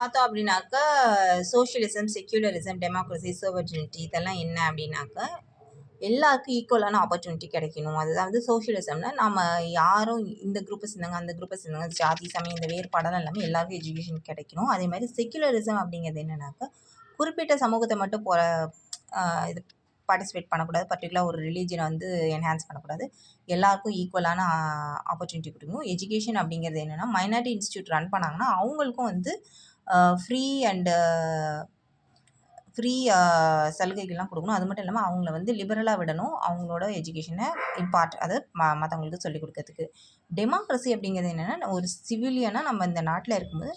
பார்த்தோம் அப்படின்னாக்கா, socialism, secularism, democracy, சோவர்ஜினிட்டி இதெல்லாம் என்ன அப்படின்னாக்கா, எல்லாருக்கும் ஈக்குவலான ஆப்பர்ச்சுனிட்டி கிடைக்கணும். அதுதான் வந்து சோஷியலிசம்னா, நம்ம யாரும் இந்த குரூப்பை சேர்ந்தவங்க, அந்த குரூப்பை சேர்ந்தவங்க, ஜாதி, சமயம் இந்த வேறுபாடெல்லாம் இல்லாம எல்லாருக்கும் எஜுகேஷன் கிடைக்கணும். அதேமாதிரி செக்யூலரிசம் அப்படிங்கிறது என்னன்னாக்கா, குறிப்பிட்ட சமூகத்தை மட்டும் அ இது பார்ட்டிசிபேட் பண்ணக்கூடாது. பர்ட்டிகுலரா ஒரு ரிலீஜியன வந்து என்ஹான்ஸ் பண்ணக்கூடாது. எல்லாருக்கும் ஈக்குவலான ஆப்பர்ச்சுனிட்டி குடுக்கணும். எஜுகேஷன் அப்படிங்கிறது என்னன்னா, மைனாரிட்டி இன்ஸ்டிடியூட் ரன் பண்ணாங்கன்னா, அவங்களுக்கும் வந்து ஃப்ரீ அண்டு ஃப்ரீ சலுகைகள்லாம் குடுக்கணும். அது மட்டும் இல்லாம அவங்கள வந்து லிபரலா விடணும். அவங்களோட எஜுகேஷன அதாவது மத்தவங்களுக்கு சொல்லிக் குடுக்கறதுக்கு. டெமோக்ரஸி அப்படிங்கிறது என்னன்னா, ஒரு சிவிலியனா நம்ம இந்த நாட்ல இருக்கும்போது,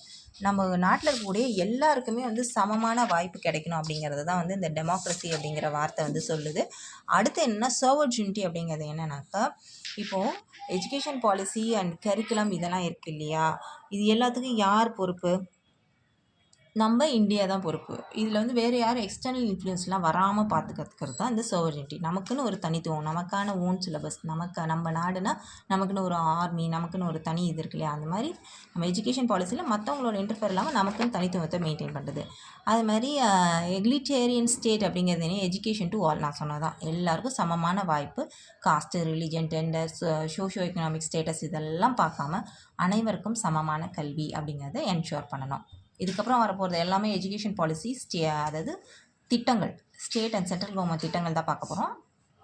நம்ம நாட்ல இருக்கக்கூடிய எல்லாருக்குமே வந்து சமமான வாய்ப்பு கிடைக்கணும் அப்படிங்கிறது தான் வந்து இந்த டெமோக்ரஸி அப்படிங்கிற வார்த்தை வந்து சொல்லுது. அடுத்து என்னன்னா, சோவர்ஜினிட்டி அப்படிங்கிறது என்னன்னாக்கா, இப்போ எஜுகேஷன் பாலிசி அண்ட் கரிக்குலம் இதெல்லாம் இருக்கு இல்லையா? இது எல்லாத்துக்கும் யார் பொறுப்பு? நம்ம இந்தியா தான் பொறுப்பு. இதில் வந்து வேறு யாரும் எக்ஸ்டர்னல் இன்ஃப்ளூயன்ஸ்லாம் வராமல் பார்த்துக்கிறது தான் இந்த சோவரிட்டி. நமக்குன்னு ஒரு தனித்துவம், நமக்கான ஓன் சிலபஸ், நம்ம நாடுனா நமக்குன்னு ஒரு ஆர்மி, நமக்குன்னு ஒரு தனி இது இருக்கு இல்லையா? அந்த மாதிரி நம்ம எஜுகேஷன் பாலிசியில் மற்றவங்களோட இன்டர்ஃபியர் இல்லாமல் நமக்குன்னு தனித்துவத்தை மெயின்டைன் பண்ணுறது. அது மாதிரி எக்லிட்டேரியன் ஸ்டேட் அப்படிங்கிறது என்ன? எஜுகேஷன் டு ஆல் நான் சொன்னதான். எல்லாருக்கும் சமமான வாய்ப்பு. Cost, religion, gender, socio economic status இதெல்லாம் பார்க்காம அனைவருக்கும் சமமான கல்வி அப்படிங்கிறத என்ஷூர் பண்ணணும். இதுக்கப்புறம் வரப்போகிறது எல்லாமே எஜுகேஷன் பாலிசி அதாவது திட்டங்கள், ஸ்டேட் அண்ட் சென்ட்ரல் கவர்மெண்ட் திட்டங்கள் தான் பார்க்க போகிறோம்.